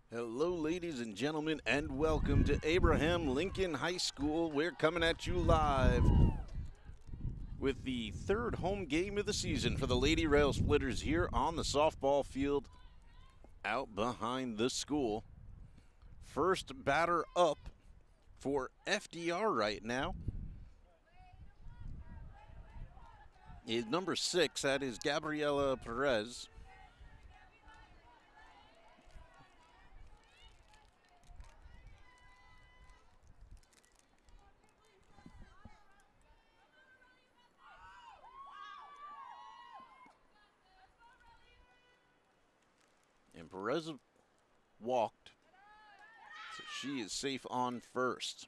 Hello, ladies and gentlemen, and welcome to Abraham Lincoln High School. We're coming at you live with the third home game of the season for the Lady Railsplitters here on the softball field out behind the school. First batter up for FDR right now is number 6. That is Gabriela Perez. And Perez walked, so she is safe on first.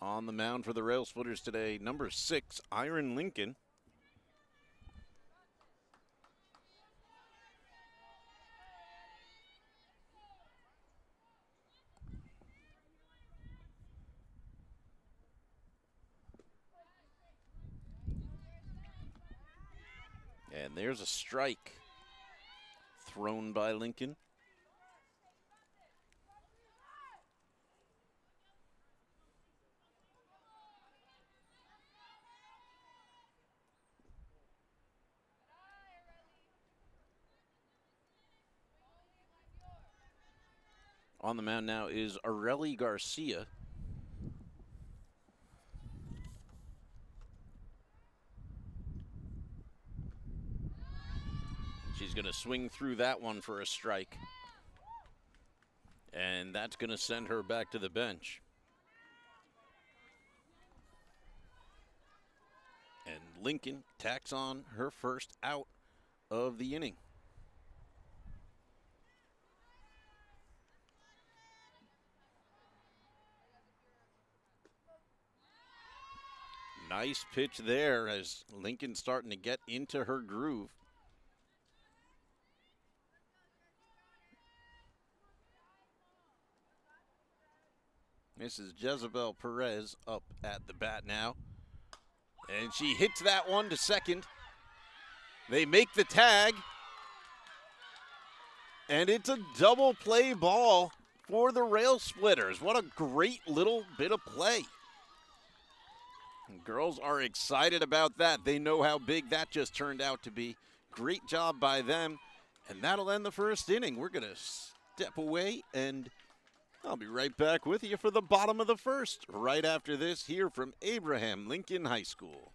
On the mound for the Railsplitters today, number 6, Iron Lincoln. And there's a strike thrown by Lincoln. On the mound now is Areli Garcia. She's going to swing through that one for a strike. And that's going to send her back to the bench. And Lincoln tacks on her first out of the inning. Nice pitch there as Lincoln's starting to get into her groove. This is Jezebel Perez up at the bat now. And she hits that one to second. They make the tag. And it's a double play ball for the Railsplitters. What a great little bit of play. Girls are excited about that. They know how big that just turned out to be. Great job by them. And that'll end the first inning. We're going to step away, and I'll be right back with you for the bottom of the first, right after this here from Abraham Lincoln High School.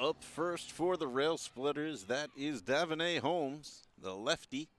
Up first for the Railsplitters, that is Davonay Holmes, the lefty.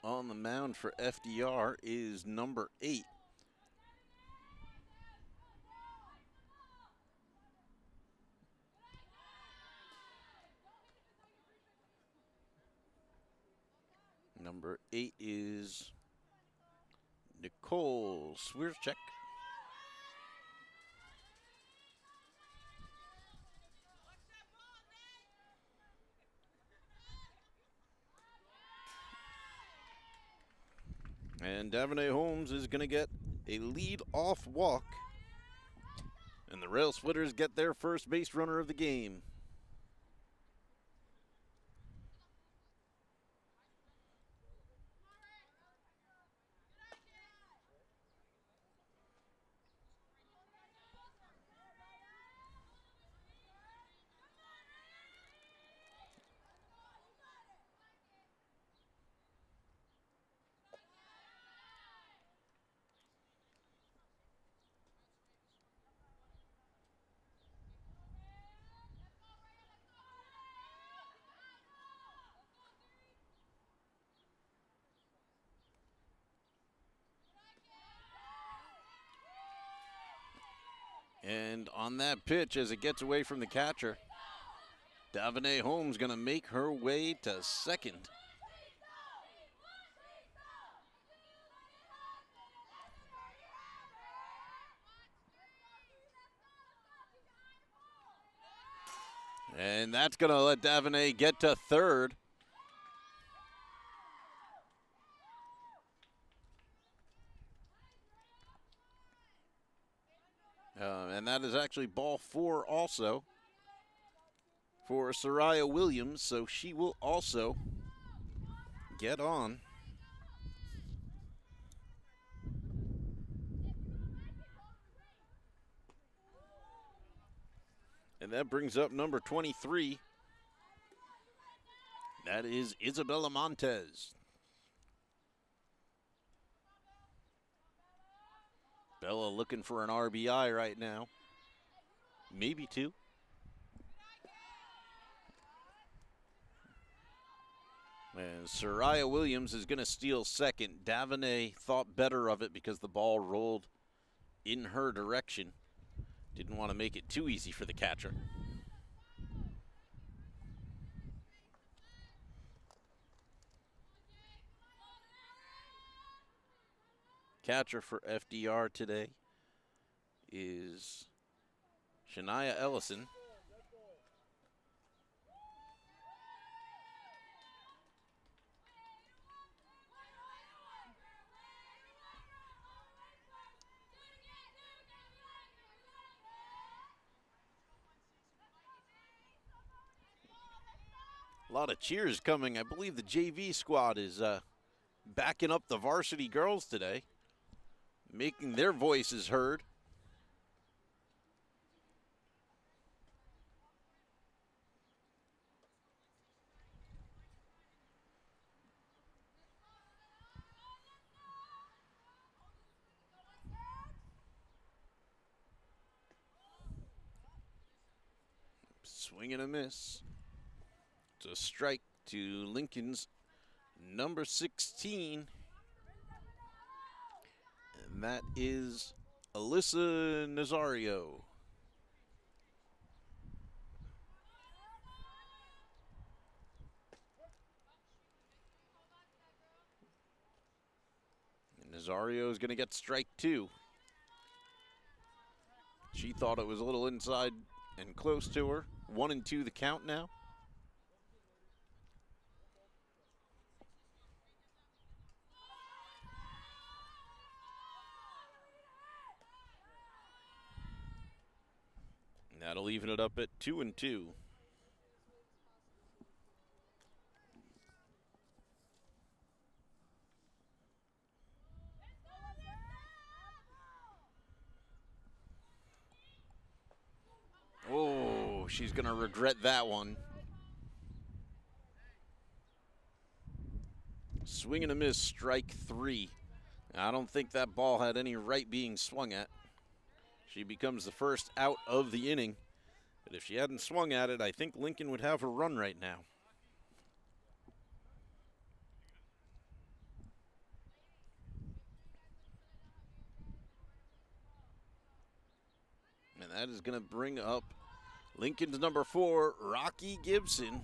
On the mound for FDR is number 8. Number 8 is Nicole Swierczek. And Davonay Holmes is going to get a lead-off walk. And the Railsplitters get their first base runner of the game. And on that pitch, as it gets away from the catcher, Davonay Holmes going to make her way to second. And that's going to let Davonay get to third. And that is actually ball 4 also for Soraya Williams, so she will also get on. And that brings up number 23. That is Isabella Montez. Bella looking for an RBI right now. Maybe 2. And Soraya Williams is going to steal second. Davonay thought better of it because the ball rolled in her direction. Didn't want to make it too easy for the catcher. Catcher for FDR today is Shania Ellison. A lot of cheers coming. I believe the JV squad is backing up the varsity girls today, making their voices heard. Swing and a miss. It's a strike to Lincoln's number 16. And that is Alyssa Nazario. Rosario is going to get strike 2. She thought it was a little inside and close to her. 1-2 the count now. And that'll even it up at 2-2. Oh, she's going to regret that one. Swing and a miss, strike 3. I don't think that ball had any right being swung at. She becomes the first out of the inning. But if she hadn't swung at it, I think Lincoln would have her run right now. And that is going to bring up Lincoln's number 4, Rocky Gibson.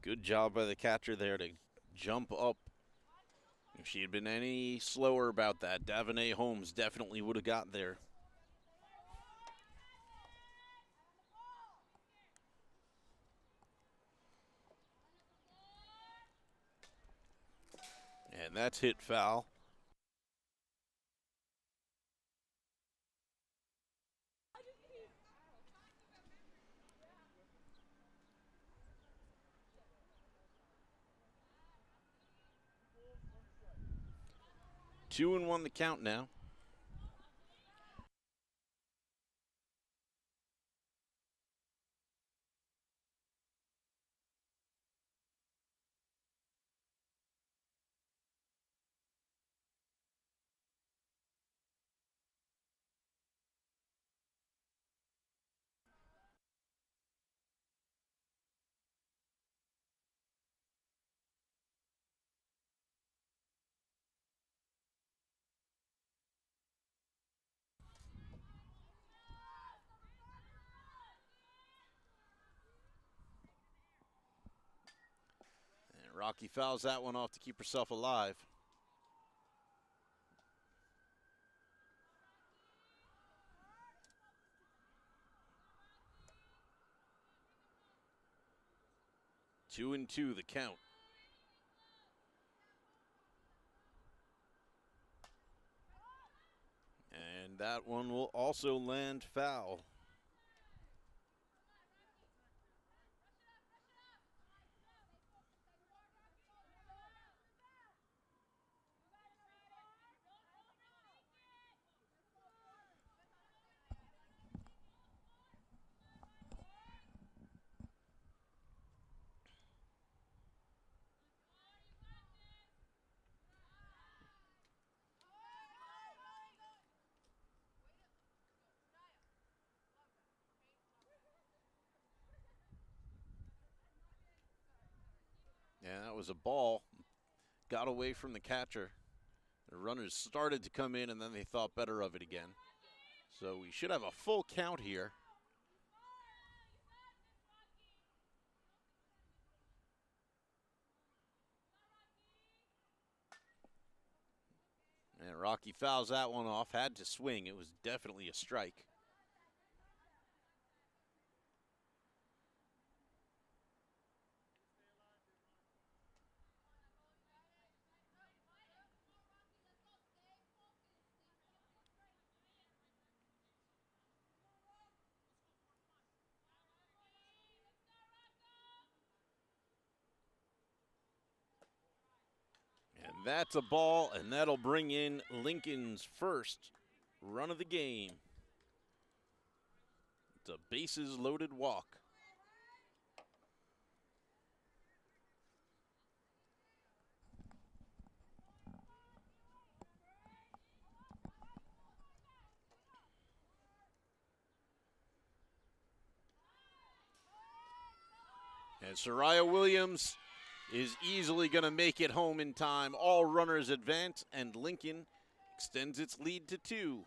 Good job by the catcher there to jump up. If she had been any slower about that, Davonay Holmes definitely would have got there. And that's hit foul. Two and 1 the count now. And Rocky fouls that one off to keep herself alive. Two and 2 the count. And that one will also land foul. Yeah, that was a ball. Got away from the catcher. The runners started to come in, and then they thought better of it again. So we should have a full count here. And Rocky fouls that one off. Had to swing. It was definitely a strike. And that's a ball, and that'll bring in Lincoln's first run of the game. It's a bases-loaded walk. And Soraya Williams is easily going to make it home in time. All runners advance, and Lincoln extends its lead to 2.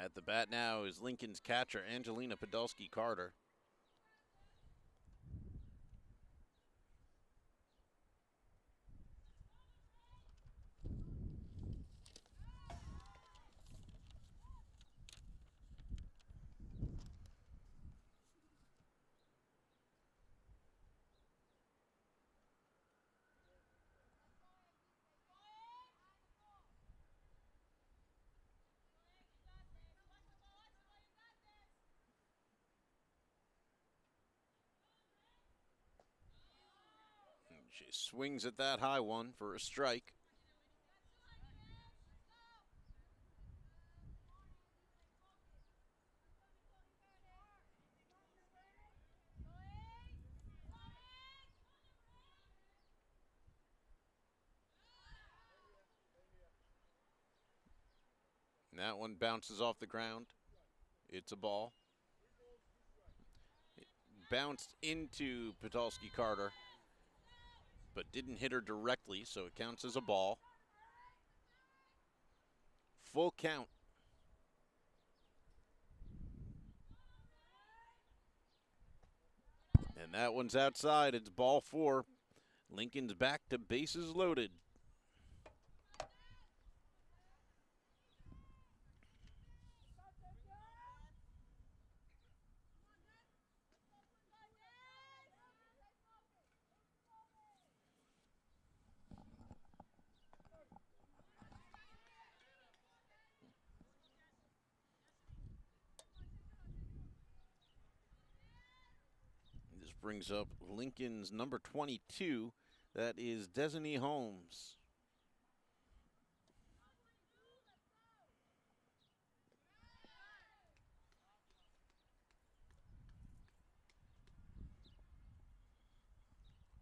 At the bat now is Lincoln's catcher, Angelina Podolsky-Carter. She swings at that high one for a strike. And that one bounces off the ground. It's a ball. It bounced into Podolsky-Carter, but didn't hit her directly, so it counts as a ball. Full count. And that one's outside. It's ball 4. Lincoln's back to bases loaded. This brings up Lincoln's number 22. That is Desiree Holmes.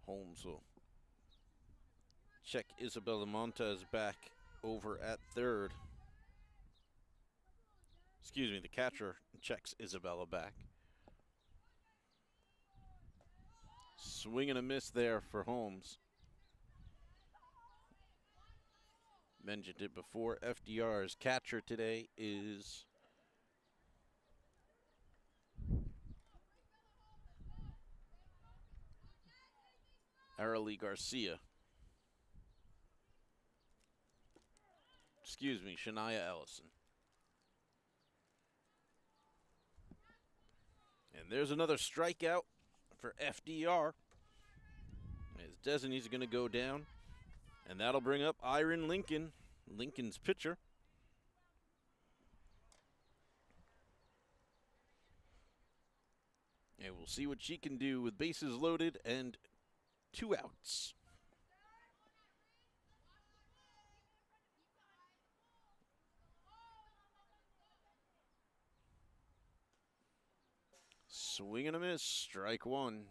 Holmes will check Isabella Montes back over at third. Excuse me, the catcher checks Isabella back. Swing and a miss there for Holmes. Mentioned it before, FDR's catcher today is Arely Garcia. Excuse me, Shania Ellison. And there's another strikeout for FDR. As Desiny's going to go down. And that'll bring up Iron Lincoln, Lincoln's pitcher. And we'll see what she can do with bases loaded and 2 outs. Swing and a miss, strike 1.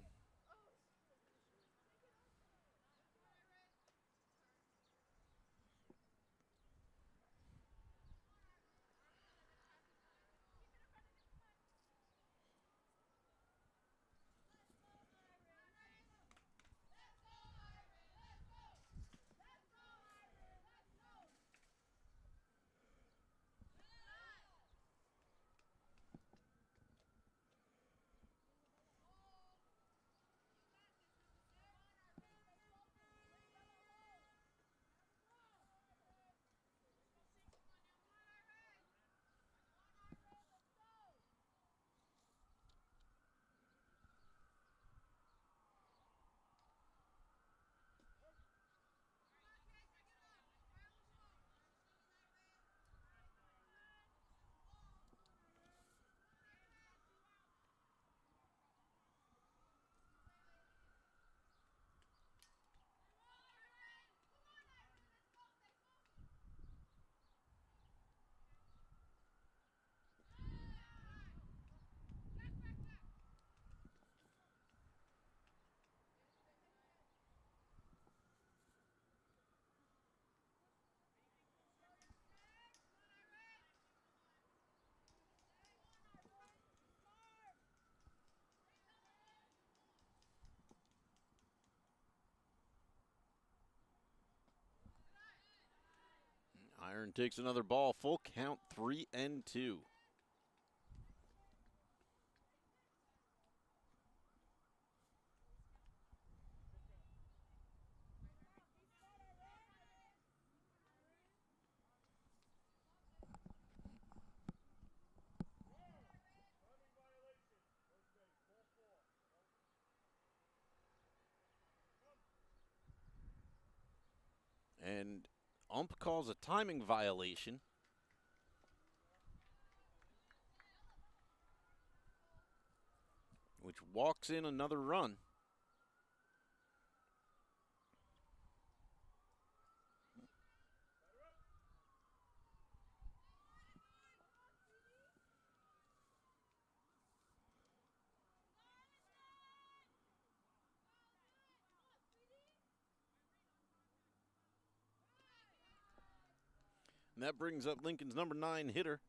Aaron takes another ball. Full count, 3-2. And ump calls a timing violation. Which walks in another run. And that brings up Lincoln's number 9 hitter.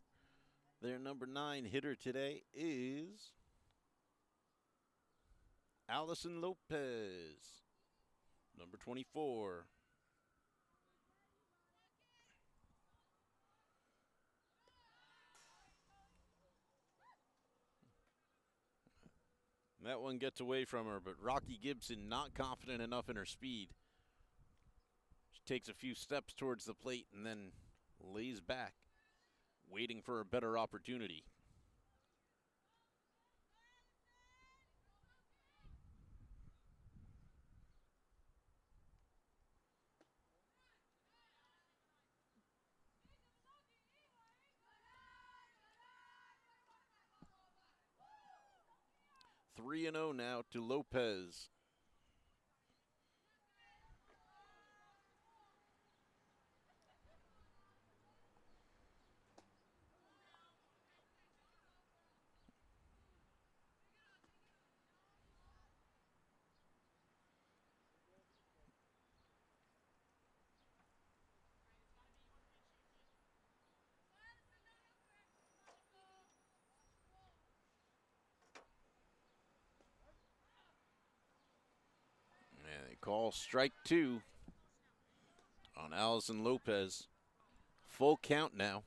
Their number 9 hitter today is Allison Lopez, number 24. That one gets away from her, but Rocky Gibson not confident enough in her speed. She takes a few steps towards the plate and then lays back, waiting for a better opportunity. Three and 0 now to Lopez. And they call strike 2 on Allison Lopez. Full count now.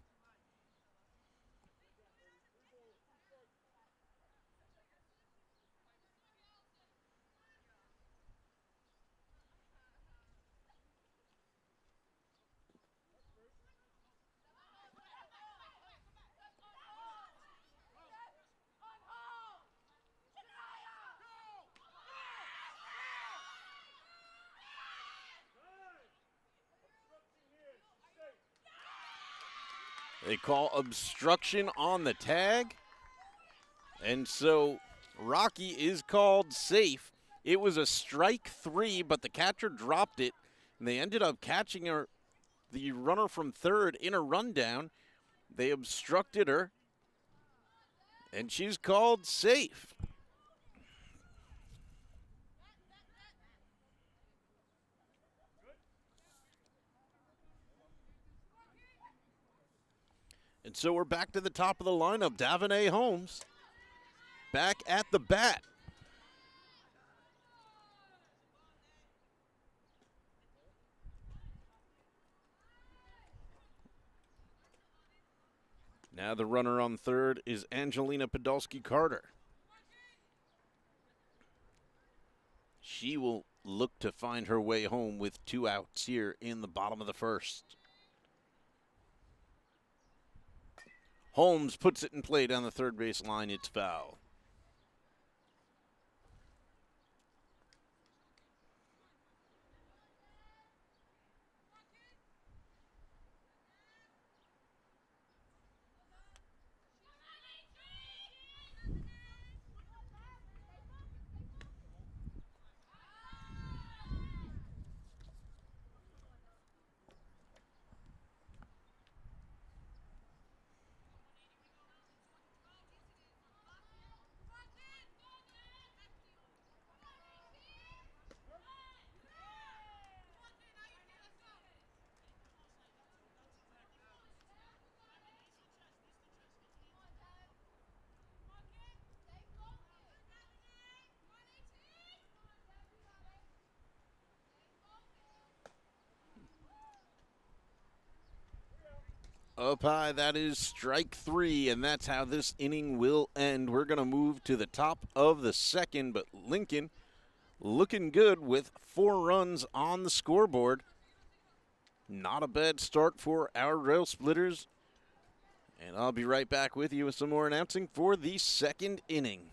They call obstruction on the tag. And so Rocky is called safe. It was a strike 3, but the catcher dropped it. And they ended up catching her, the runner from third, in a rundown. They obstructed her. And she's called safe. And so we're back to the top of the lineup. Davonay Holmes back at the bat. Now the runner on third is Angelina Podolsky-Carter. She will look to find her way home with 2 outs here in the bottom of the first. Holmes puts it in play down the third base line. It's foul. Up high, that is strike 3, and that's how this inning will end. We're going to move to the top of the second, but Lincoln looking good with 4 runs on the scoreboard. Not a bad start for our Railsplitters. And I'll be right back with you with some more announcing for the second inning.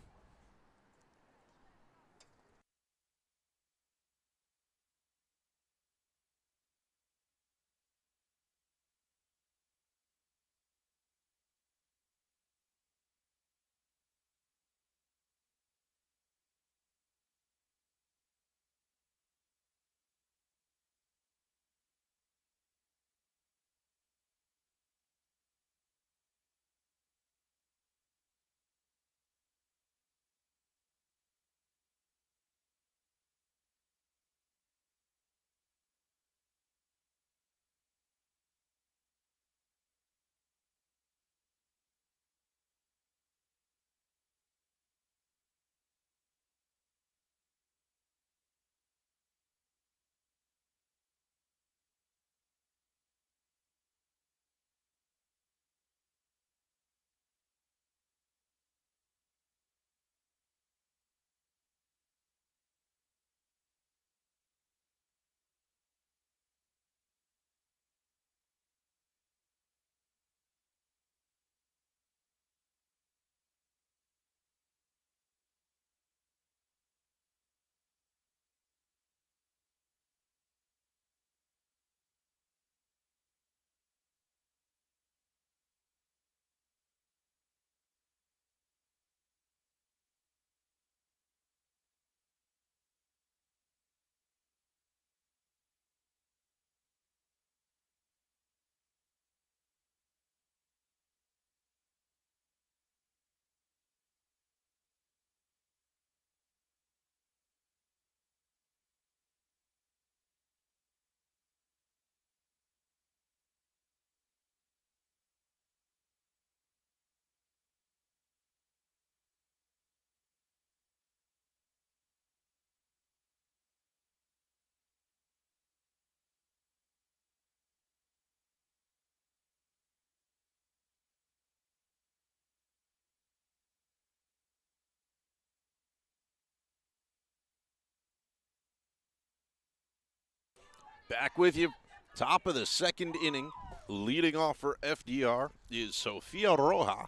Back with you. Top of the second inning. Leading off for FDR is Sofia Roja.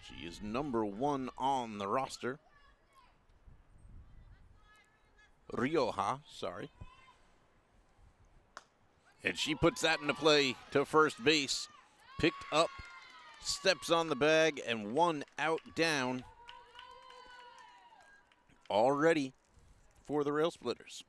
She is number 1 on the roster. Rioja, sorry. And she puts that into play to first base. Picked up, steps on the bag, and 1 out down. All ready for the Railsplitters.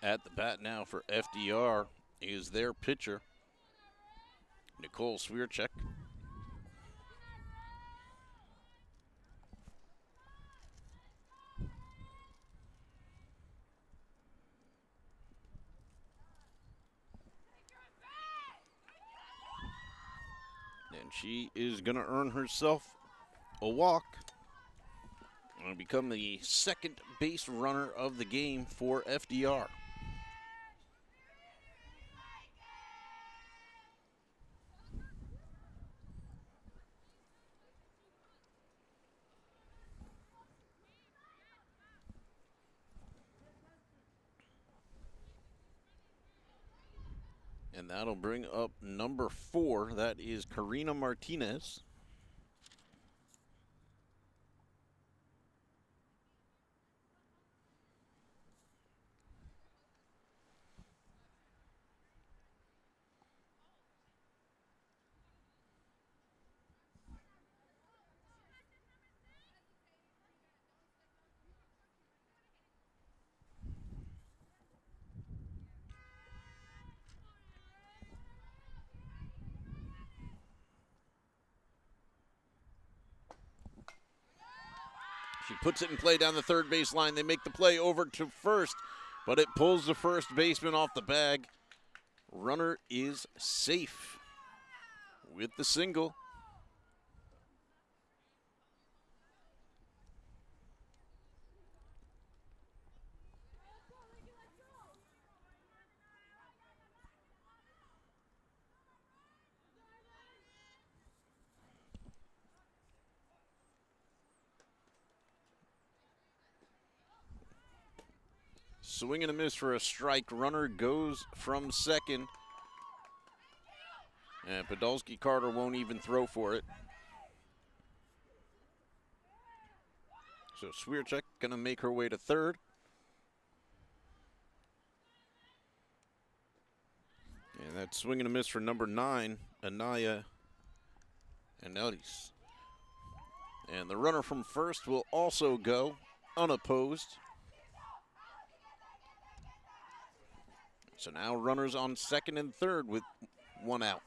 At the bat now for FDR is their pitcher, Nicole Swierczek. And she is going to earn herself a walk and become the second base runner of the game for FDR. And that'll bring up number 4. That is Karina Martinez. She puts it in play down the third base line. They make the play over to first, but it pulls the first baseman off the bag. Runner is safe with the single. Swing and a miss for a strike. Runner goes from second. And Podolski Carter won't even throw for it. So Swierczek going to make her way to third. And that swing and a miss for number 9, Anaya Anelis. And the runner from first will also go unopposed. So now runners on second and third with 1 out.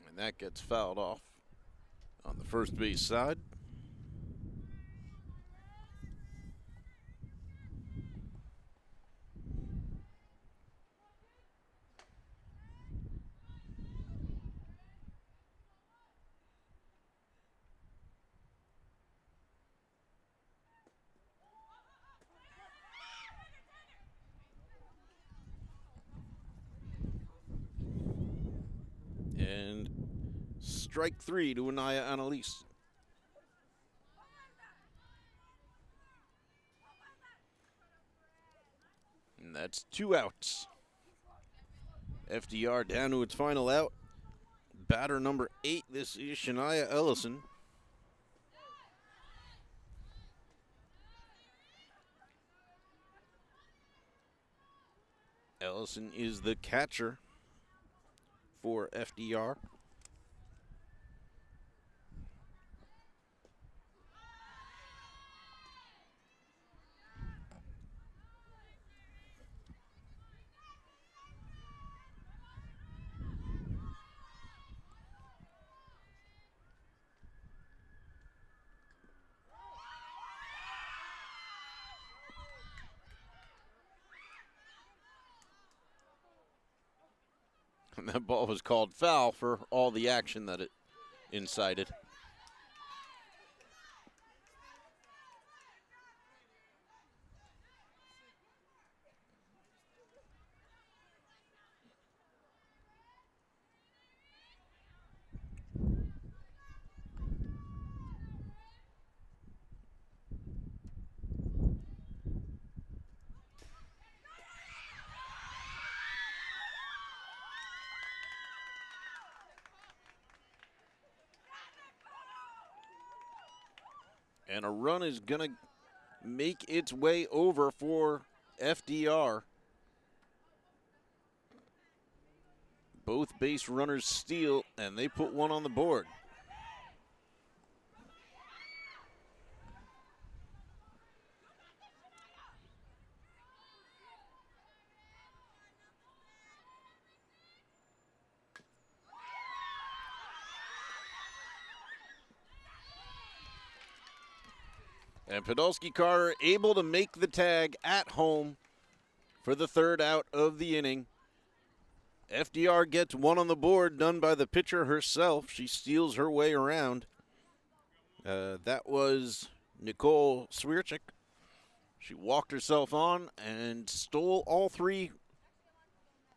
And that gets fouled off on the first base side. And strike 3 to Anaya Annalise. And that's 2 outs. FDR down to its final out. Batter number 8, this is Shania Ellison. Ellison is the catcher for FDR. And that ball was called foul for all the action that it incited. And a run is going to make its way over for FDR. Both base runners steal, and they put one on the board. And Podolsky Carter able to make the tag at home for the third out of the inning. FDR gets one on the board, done by the pitcher herself. She steals her way around. That was Nicole Swierczyk. She walked herself on and stole all three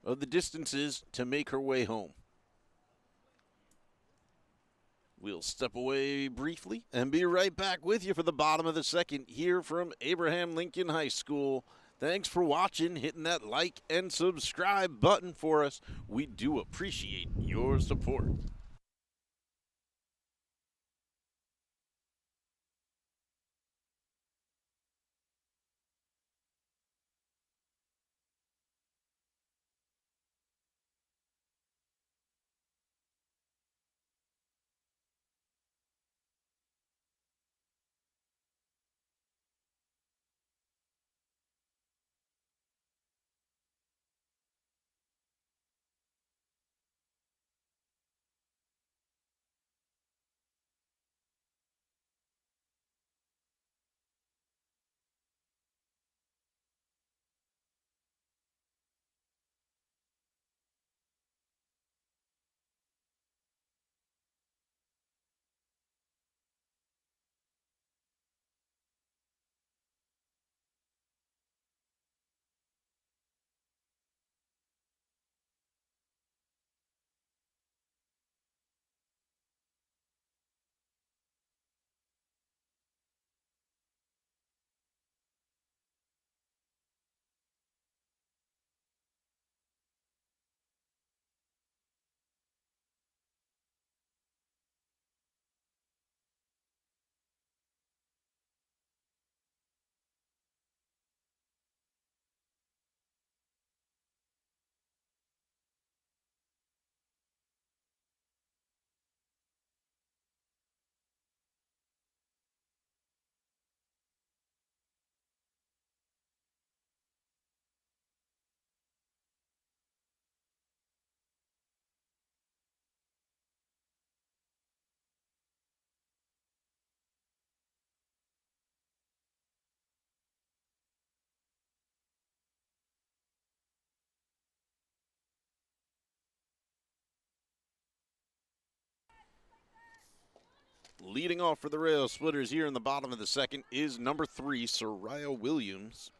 of the distances to make her way home. We'll step away briefly and be right back with you for the bottom of the second here from Abraham Lincoln High School. Thanks for watching, hitting that like and subscribe button for us. We do appreciate your support. Leading off for the Railsplitters here in the bottom of the second is number 3, Soraya Williams.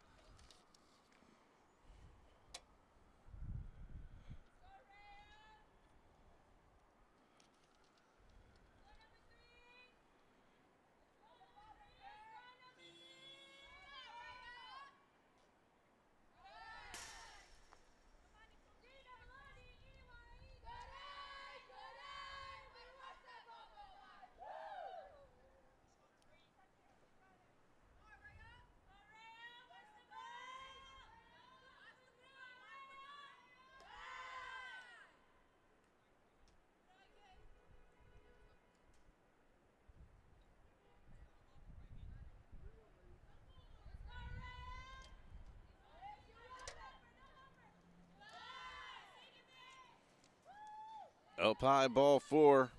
Up high, ball 4.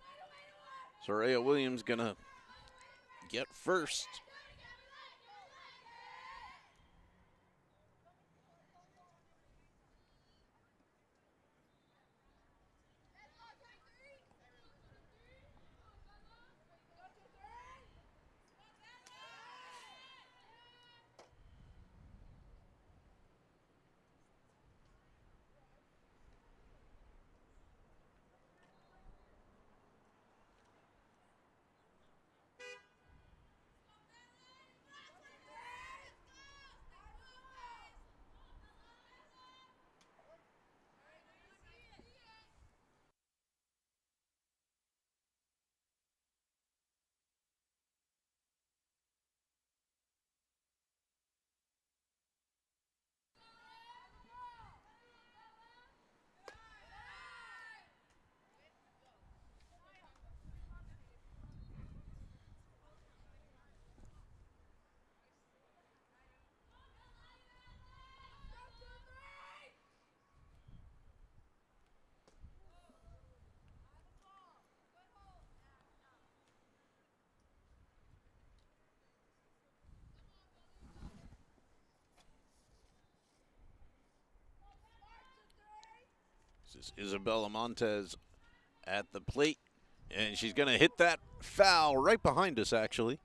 Soraya Williams gonna get first. This is Isabella Montez at the plate, and she's going to hit that foul right behind us, actually.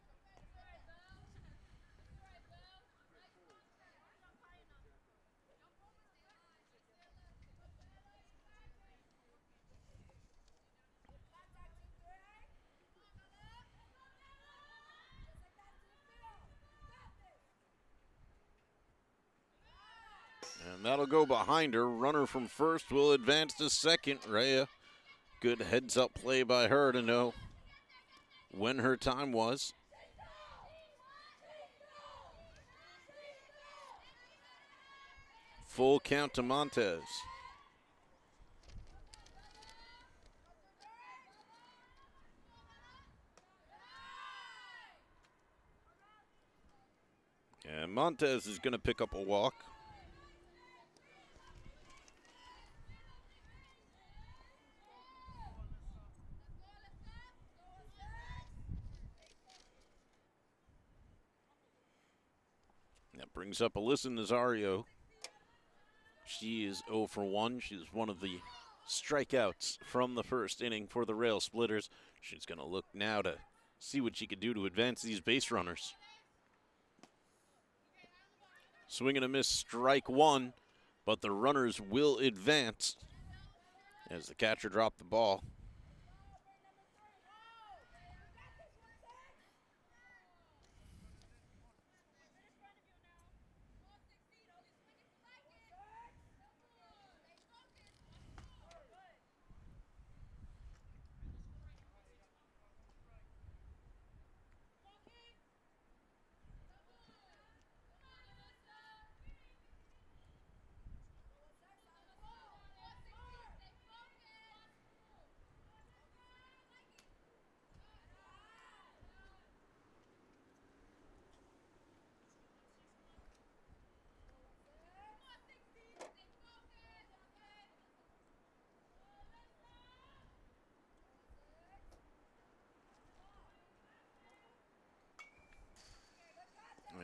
And that'll go behind her. Runner from first will advance to second. Rhea, good heads-up play by her to know when her time was. Full count to Montez. And Montez is going to pick up a walk. That brings up Alyssa Nazario. She is 0 for 1. She's one of the strikeouts from the first inning for the Railsplitters. She's going to look now to see what she could do to advance these base runners. Swing and a miss, strike one, but the runners will advance as the catcher dropped the ball.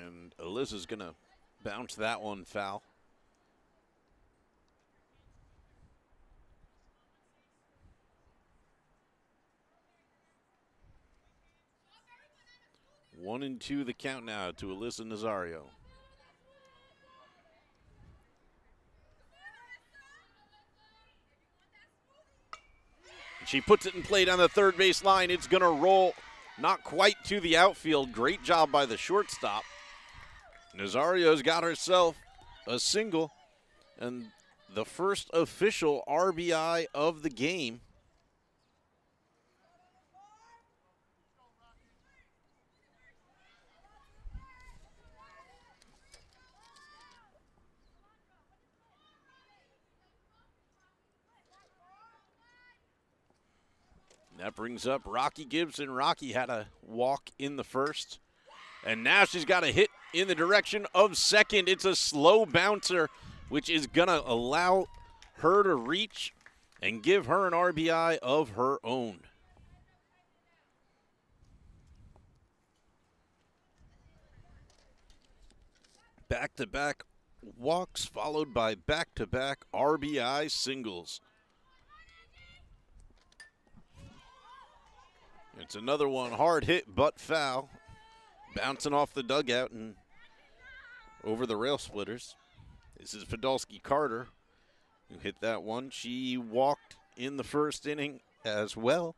And Alyssa's going to bounce that one foul. One and two the count now to Alyssa Nazario. She puts it in play down the third base line. It's going to roll not quite to the outfield. Great job by the shortstop. Nazario's got herself a single and the first official RBI of the game. That brings up Rocky Gibson. Rocky had a walk in the first. And now she's got a hit in the direction of second. It's a slow bouncer, which is going to allow her to reach and give her an RBI of her own. Back-to-back walks followed by back-to-back RBI singles. It's another one, hard hit but foul. Bouncing off the dugout and over the Railsplitters. This is Podolsky Carter who hit that one. She walked in the first inning as well.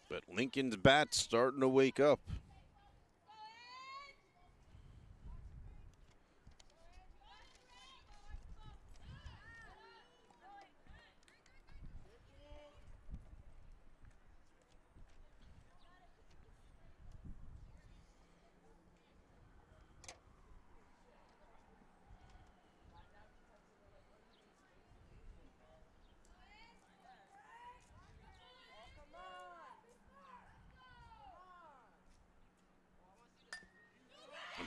But Lincoln's bat's starting to wake up.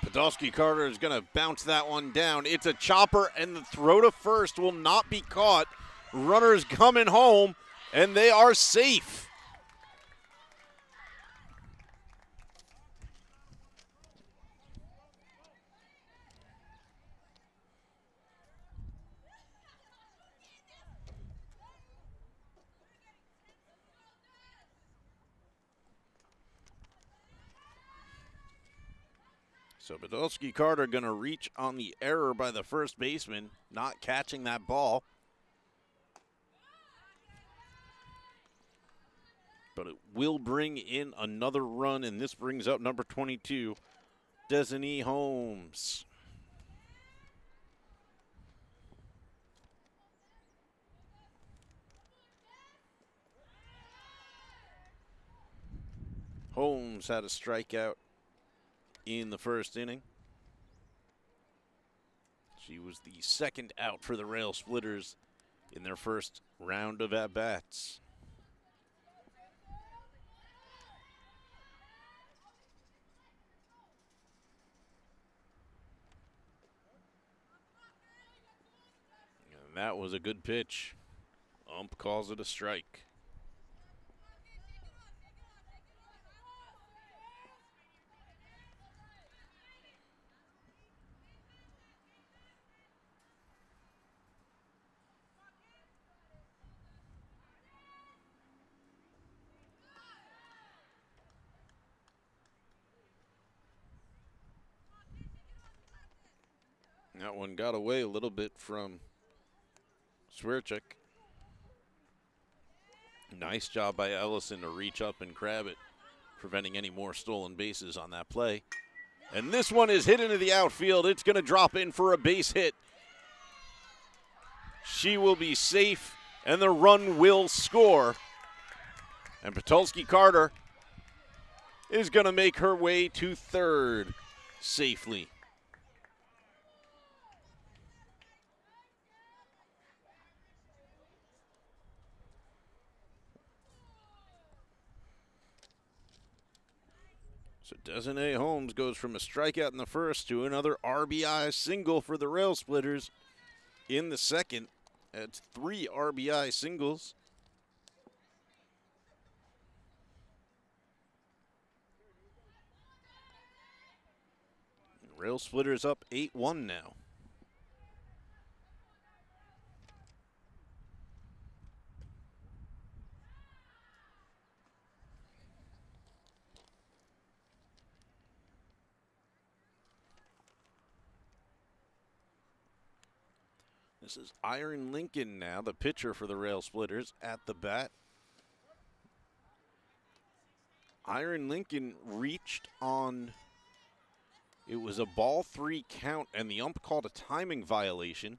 Podolsky Carter is going to bounce that one down. It's a chopper, and the throw to first will not be caught. Runners coming home, and they are safe. So Podolsky Carter going to reach on the error by the first baseman, not catching that ball. But it will bring in another run, and this brings up number 22, Destiny Holmes. Holmes had a strikeout in the first inning. She was the second out for the Railsplitters in their first round of at-bats. And that was a good pitch. Ump calls it a strike. That one got away a little bit from Swearchik. Nice job by Ellison to reach up and grab it, preventing any more stolen bases on that play. And this one is hit into the outfield. It's going to drop in for a base hit. She will be safe, and the run will score. And Podolsky Carter is going to make her way to third safely. So Desiree Holmes goes from a strikeout in the first to another RBI single for the Railsplitters in the second. That's 3 RBI singles. Railsplitters up 8-1 now. This is Iron Lincoln now, the pitcher for the Railsplitters at the bat. Iron Lincoln reached on, it was a ball 3 count, and the ump called a timing violation.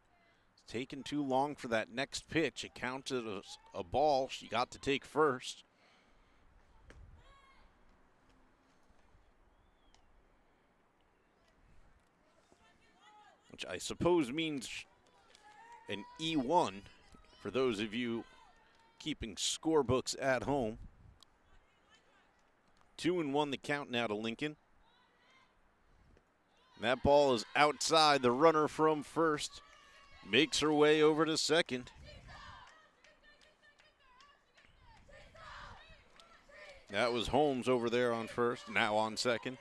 It's taken too long for that next pitch. It counted as a ball she got to take first. Which I suppose means an E1 for those of you keeping scorebooks at home. 2-1 the count now to Lincoln. And that ball is outside. The runner from first makes her way over to second. That was Holmes over there on first, now on second.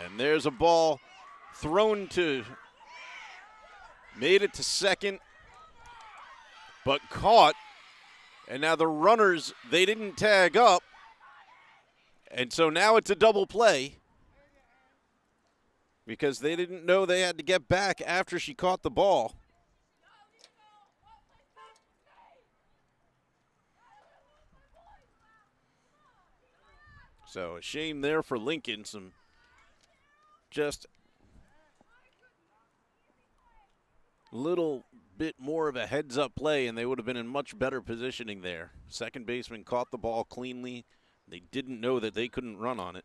And there's a ball thrown to, made it to second, but caught. And now the runners, they didn't tag up. And so now it's a double play because they didn't know they had to get back after she caught the ball. So a shame there for Lincoln. Some just a little bit more of a heads-up play, and they would have been in much better positioning there. Second baseman caught the ball cleanly. They didn't know that they couldn't run on it.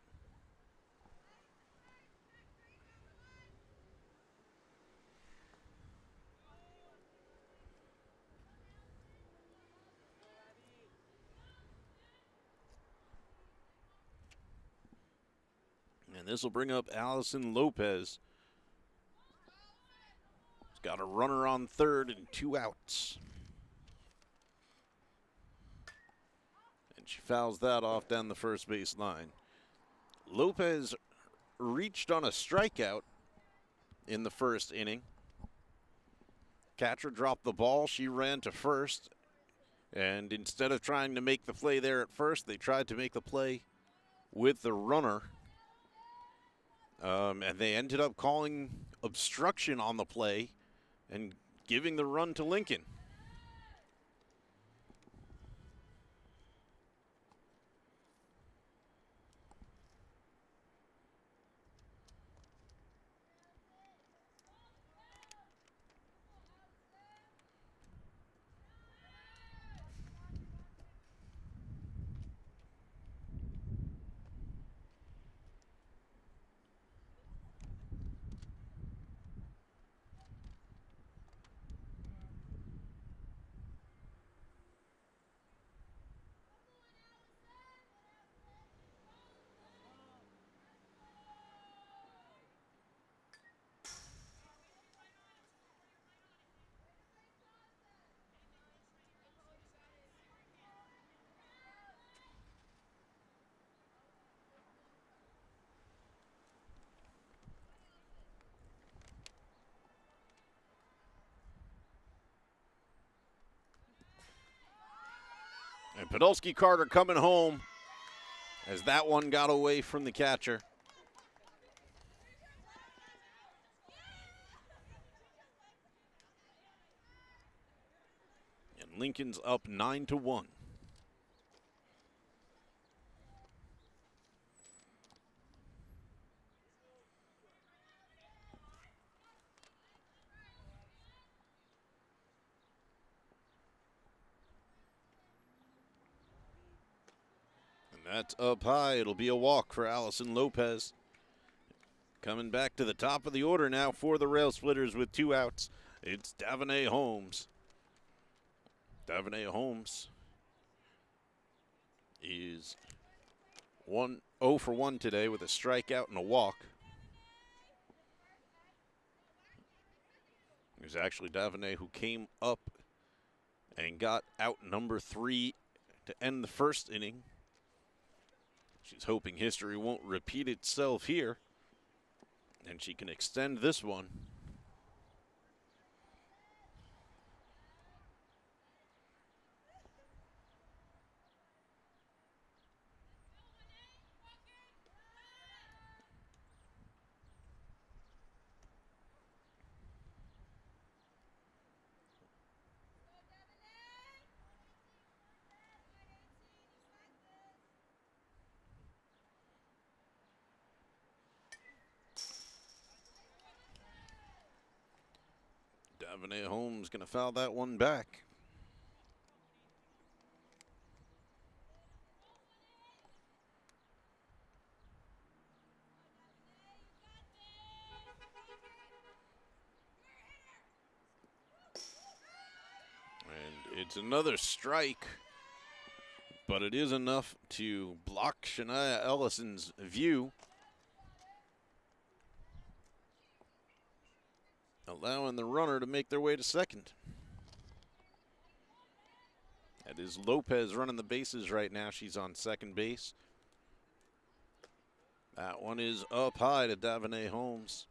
And this will bring up Allison Lopez. She's got a runner on third and 2 outs. And she fouls that off down the first base line. Lopez reached on a strikeout in the first inning. Catcher dropped the ball. She ran to first And instead of trying to make the play there at first, they tried to make the play with the runner. And they ended up calling obstruction on the play and giving the run to Lincoln. And Podolski Carter coming home as that one got away from the catcher. And Lincoln's up 9-1. That's up high. It'll be a walk for Allison Lopez. Coming back to the top of the order now for the Railsplitters with 2 outs. It's Davonay Holmes. Davonay Holmes is 0 for 1 today with a strikeout and a walk. It was actually Davonay who came up and got out number 3 to end the first inning. She's hoping history won't repeat itself here, and she can extend this one. Davonay Holmes going to foul that one back. And it's another strike, but it is enough to block Shania Ellison's view, allowing the runner to make their way to second. That is Lopez running the bases right now. She's on second base. That one is up high to Davonay Holmes.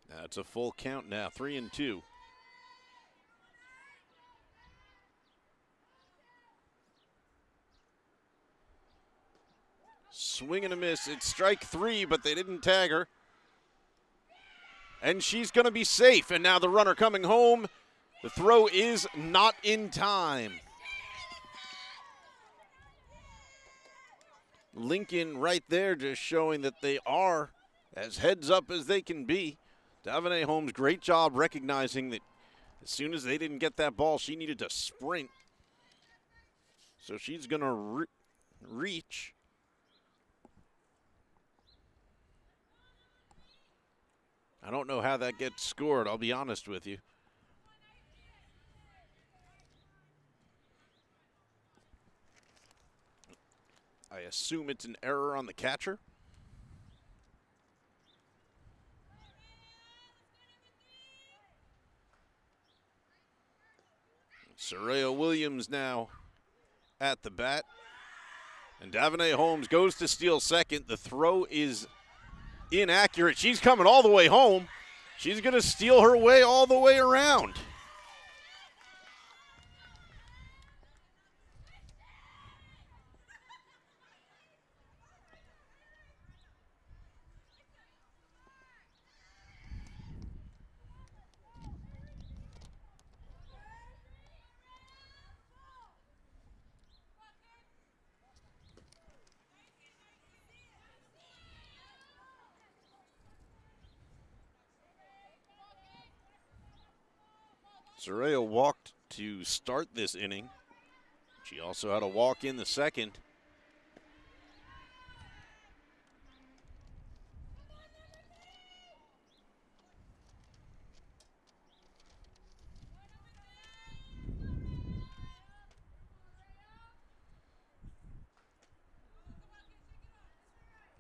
That's a full count now, 3-2. Swing and a miss. It's strike 3, but they didn't tag her. And she's going to be safe. And now the runner coming home. The throw is not in time. Lincoln right there just showing that they are as heads up as they can be. Davonay Holmes, great job recognizing that as soon as they didn't get that ball, she needed to sprint. So she's going to reach. I don't know how that gets scored, I'll be honest with you. I assume it's an error on the catcher. Soraya Williams now at the bat. And Davonay Holmes goes to steal second. The throw is inaccurate. She's coming all the way home. She's going to steal her way all the way around. Soraya walked to start this inning. She also had a walk in the second.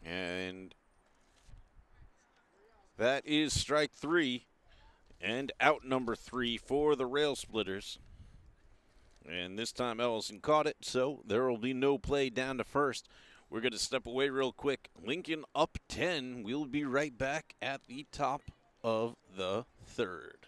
And that is strike three and out number 3 for the Railsplitters. And this time Ellison caught it, so there will be no play down to first. We're going to step away real quick. Lincoln up 10. We'll be right back at the top of the third.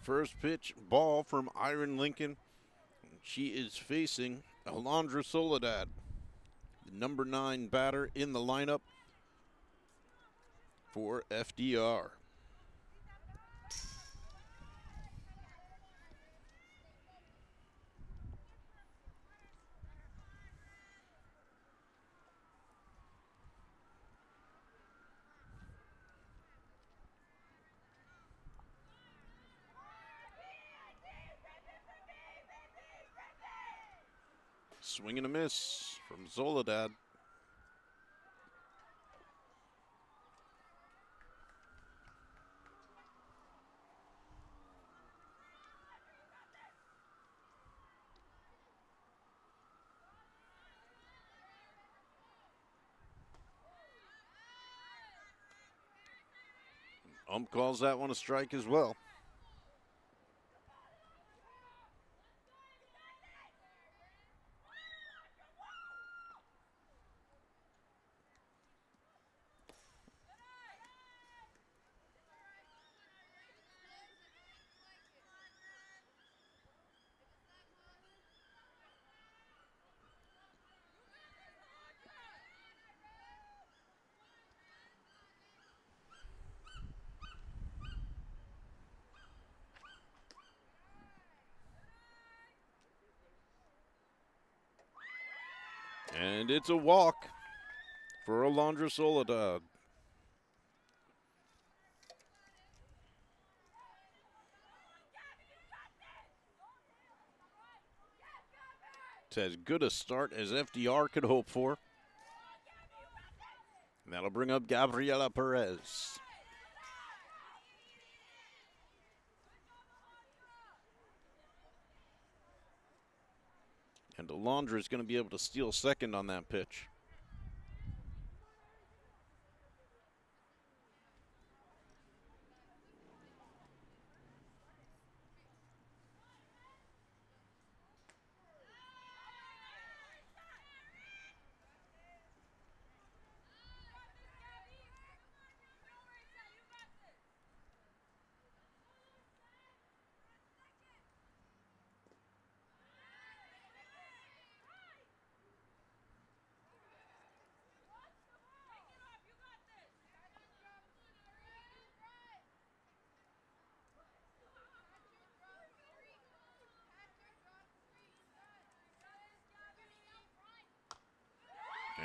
First pitch ball from Iron Lincoln. She is facing Alondra Soledad, the number 9 batter in the lineup for FDR. Swing and a miss from Soledad. Calls that one a strike as well. And it's a walk for Alondra Soledad. It's as good a start as FDR could hope for. And that'll bring up Gabriela Perez. And Alondra is going to be able to steal second on that pitch.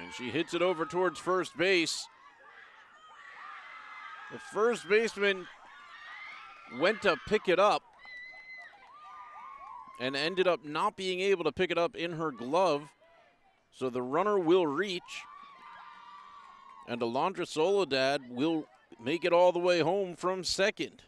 And she hits it over towards first base. The first baseman went to pick it up and ended up not being able to pick it up in her glove. So the runner will reach. And Alondra Soledad will make it all the way home from second.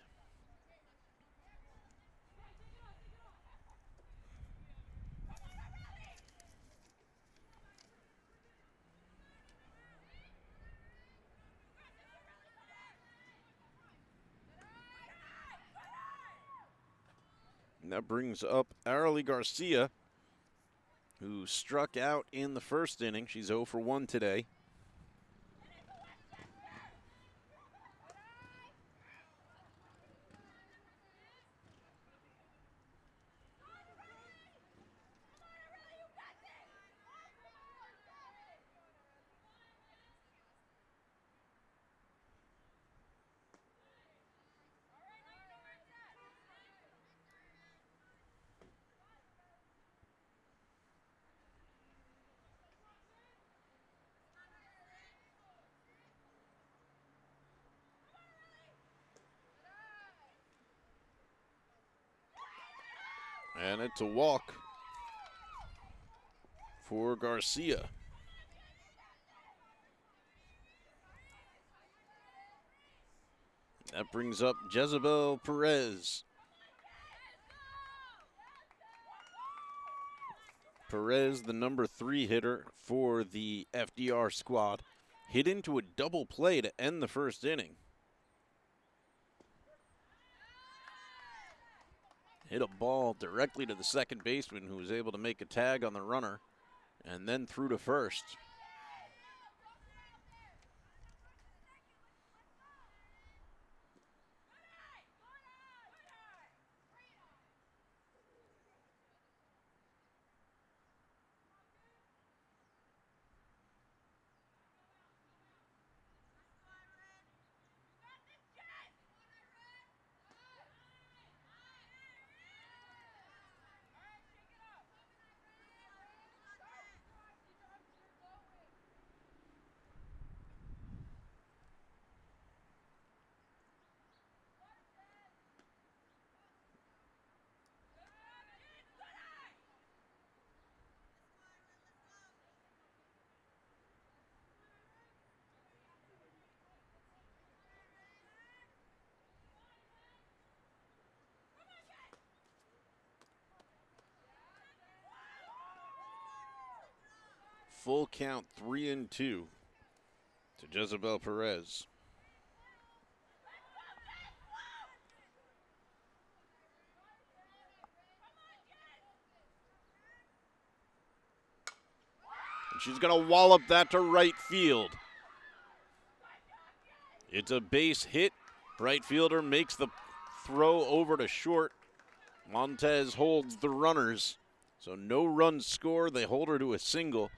And that brings up Arely Garcia, who struck out in the first inning. She's 0 for 1 today. And it's a walk for Garcia. That brings up Jezebel Perez. Perez, the number 3 hitter for the FDR squad, hit into a double play to end the first inning. Hit a ball directly to the second baseman, who was able to make a tag on the runner and then threw to first. Full count, 3-2 to Jezebel Perez. And she's going to wallop that to right field. It's a base hit. Right fielder makes the throw over to short. Montez holds the runners. So no runs scored. They hold her to a single,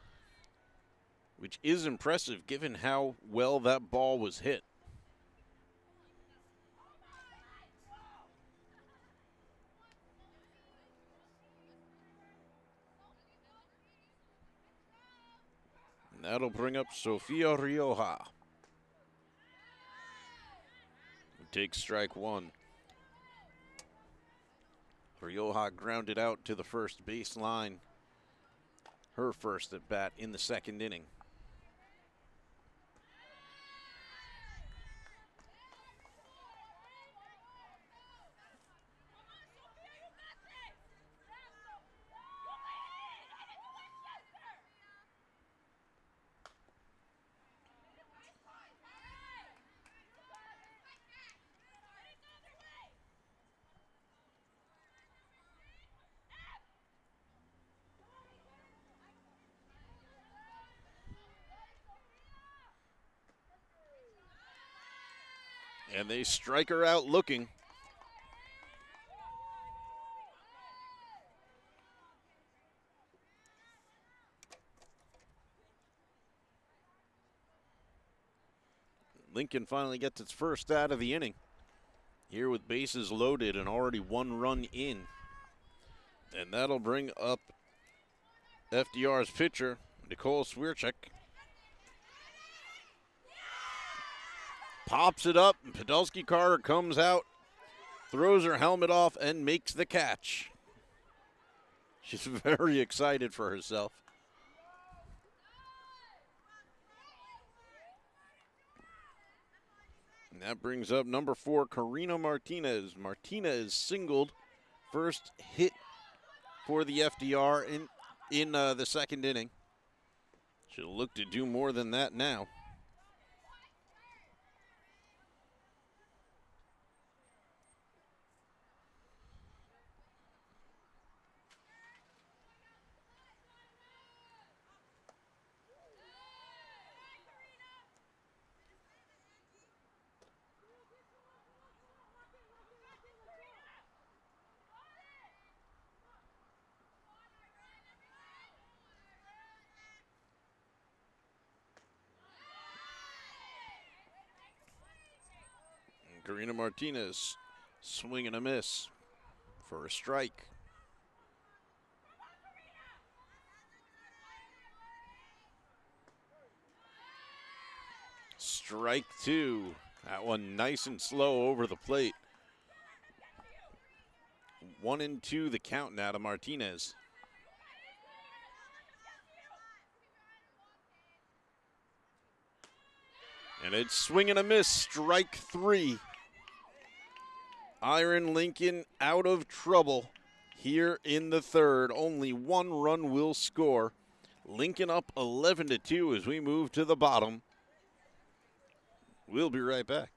which is impressive given how well that ball was hit. That'll bring up Sofia Rioja. Takes strike one. Rioja grounded out to the first baseline. Her first at bat in the second inning. And they strike her out looking. Lincoln finally gets its first out of the inning. Here with bases loaded and already one run in. And that'll bring up FDR's pitcher, Nicole Swierczek. Pops it up, and Podolski Carter comes out, throws her helmet off, and makes the catch. She's very excited for herself. And that brings up number 4, Karina Martinez. Martinez singled, first hit for the FDR in the second inning. She'll look to do more than that now. Karina Martinez, swing and a miss for a strike. Strike two. That one nice and slow over the plate. 1-2 the count now to Martinez. And it's swing and a miss, strike three. Iron Lincoln out of trouble here in the third. Only one run will score. Lincoln up 11-2 as we move to the bottom. We'll be right back.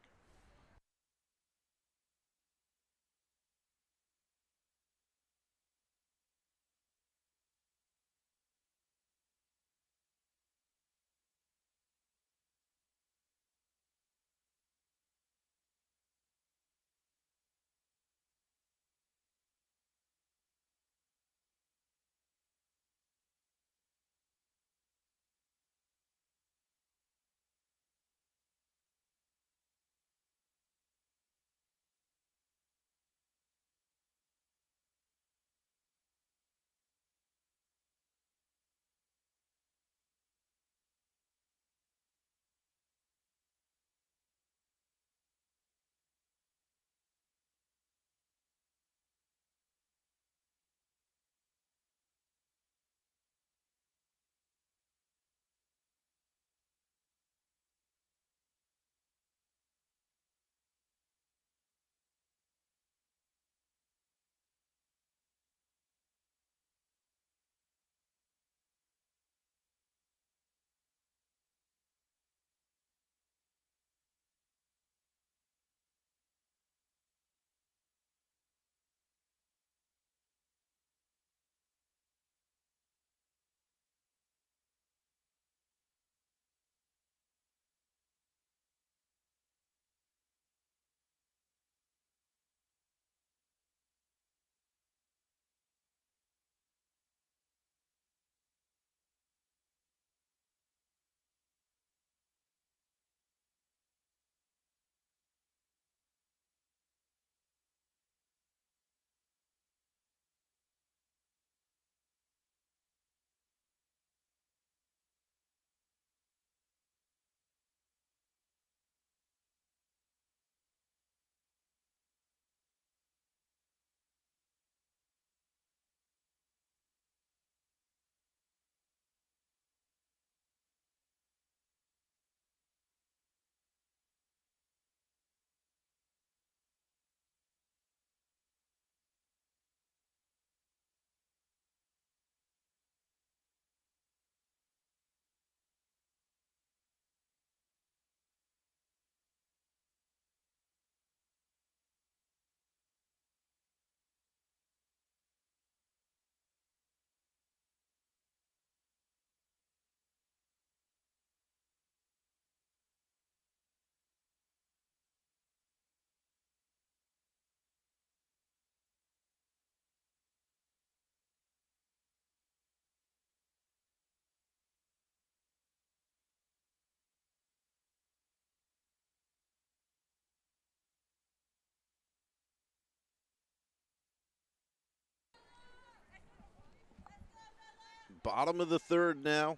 Bottom of the third now.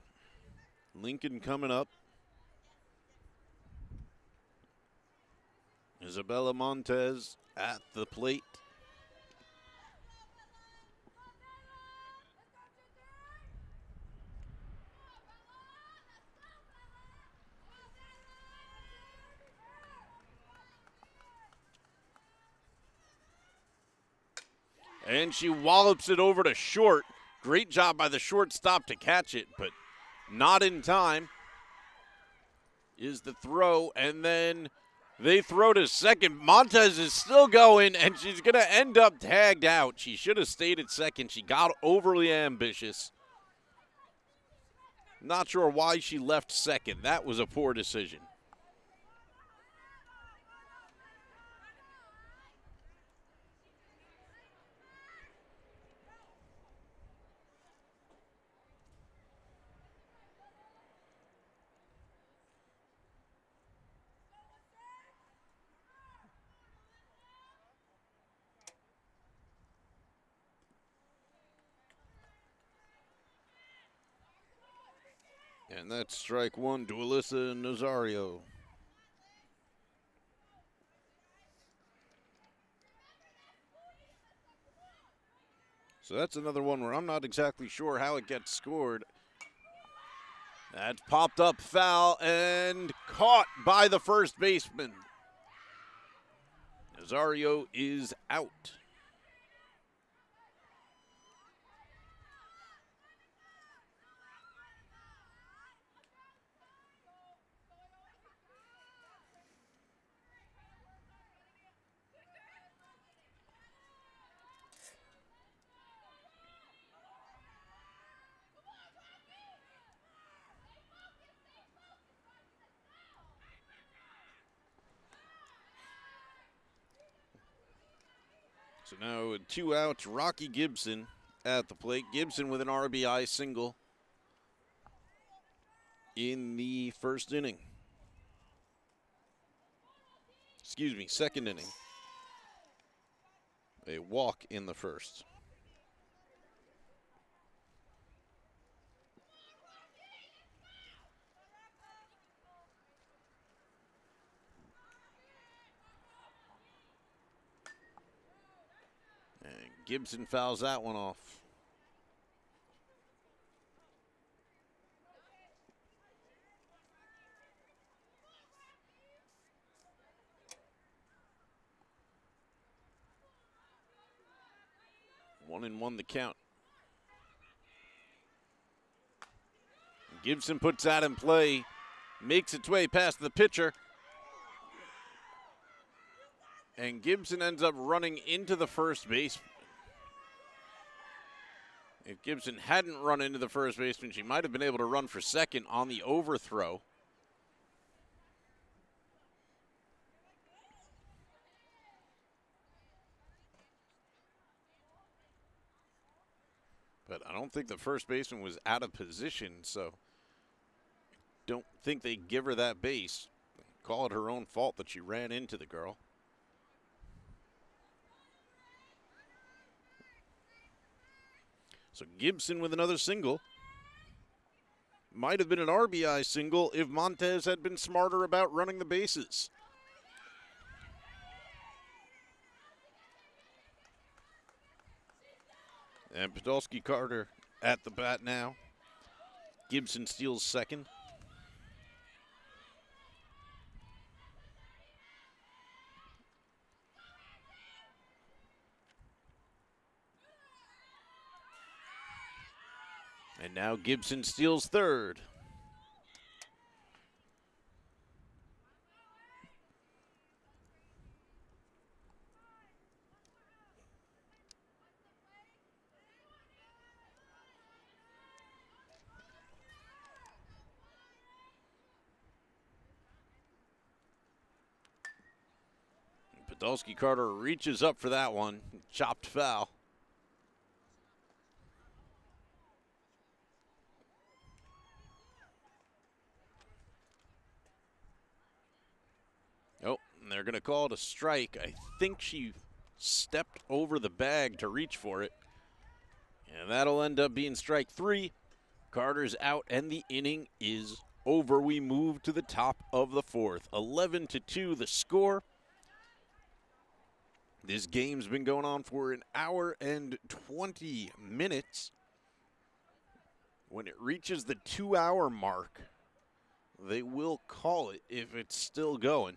Lincoln coming up. Isabella Montez at the plate. And she wallops it over to short. Great job by the shortstop to catch it, but not in time is the throw. And then they throw to second. Montez is still going, and she's going to end up tagged out. She should have stayed at second. She got overly ambitious. Not sure why she left second. That was a poor decision. And that's strike one to Alyssa Nazario. So that's another one where I'm not exactly sure how it gets scored. That's popped up foul and caught by the first baseman. Nazario is out. So now with 2 outs, Rocky Gibson at the plate. Gibson with an RBI single in the first inning. Excuse me, second inning. A walk in the first. Gibson fouls that one off. One and one the count. Gibson puts that in play, makes its way past the pitcher. And Gibson ends up running into the first base. If Gibson hadn't run into the first baseman, she might have been able to run for second on the overthrow. But I don't think the first baseman was out of position, so don't think they give her that base. Call it her own fault that she ran into the girl. So Gibson with another single. Might have been an RBI single if Montez had been smarter about running the bases. And Podolsky Carter at the bat now. Gibson steals second. And now Gibson steals third. Podolsky Carter reaches up for that one. Chopped foul. Oh, and they're going to call it a strike. I think she stepped over the bag to reach for it. And that'll end up being strike three. Carter's out, and the inning is over. We move to the top of the fourth. 11-2 the score. This game's been going on for an hour and 20 minutes. When it reaches the 2-hour mark, they will call it if it's still going.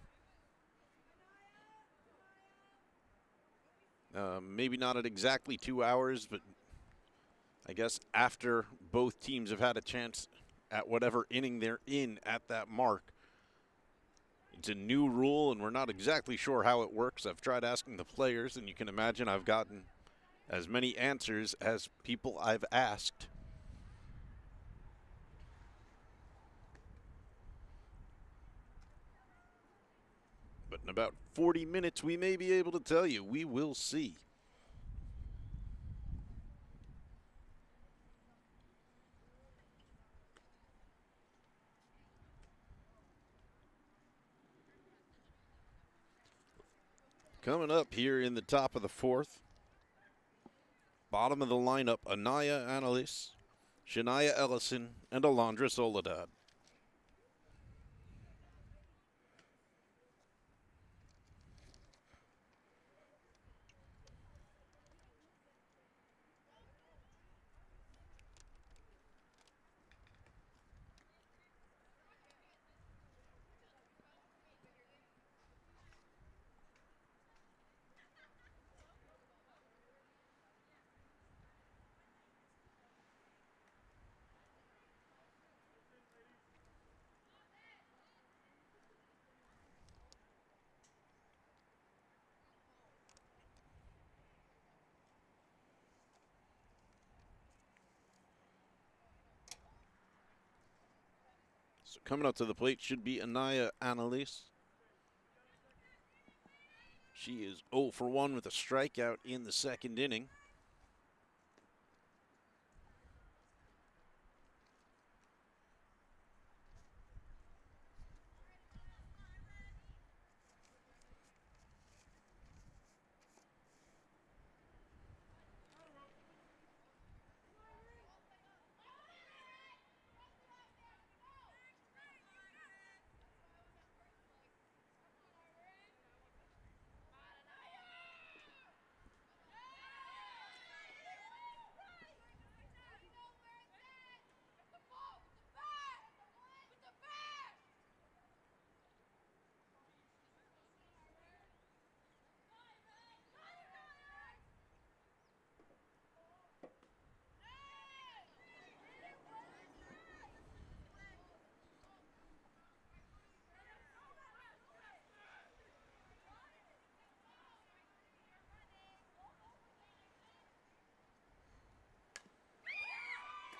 Maybe not at exactly 2 hours, but I guess after both teams have had a chance at whatever inning they're in at that mark. It's a new rule, and we're not exactly sure how it works. I've tried asking the players, and you can imagine I've gotten as many answers as people I've asked. But in about 40 minutes, we may be able to tell you. We will see. Coming up here in the top of the fourth, bottom of the lineup, Anaya Annalise, Shania Ellison, and Alondra Soledad. So coming up to the plate should be Anaya Annalise. She is 0 for 1 with a strikeout in the second inning.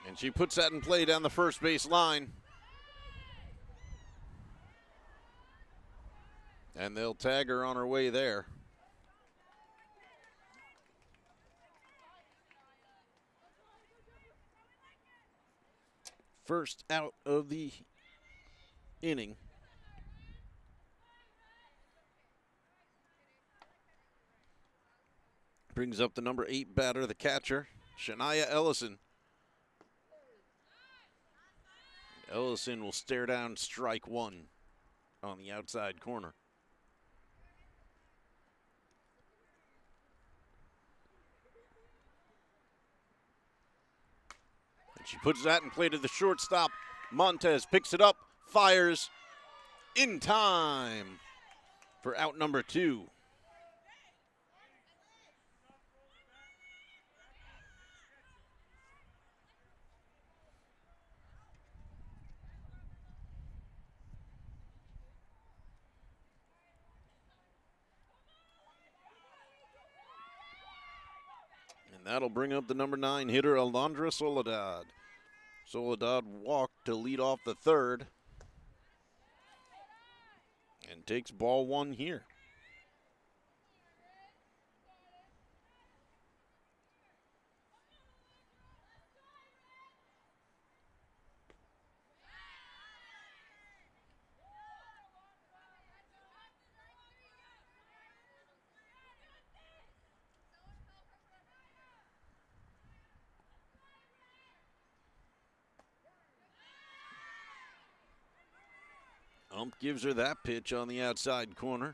And she puts that in play down the first base line. And they'll tag her on her way there. First out of the inning. Brings up the number 8 batter, the catcher, Shania Ellison. Ellison will stare down strike one on the outside corner. And she puts that in play to the shortstop. Montez picks it up, fires in time for out number 2. And that'll bring up the number 9 hitter, Alondra Soledad. Soledad walked to lead off the third and takes ball 1 here. Ump gives her that pitch on the outside corner.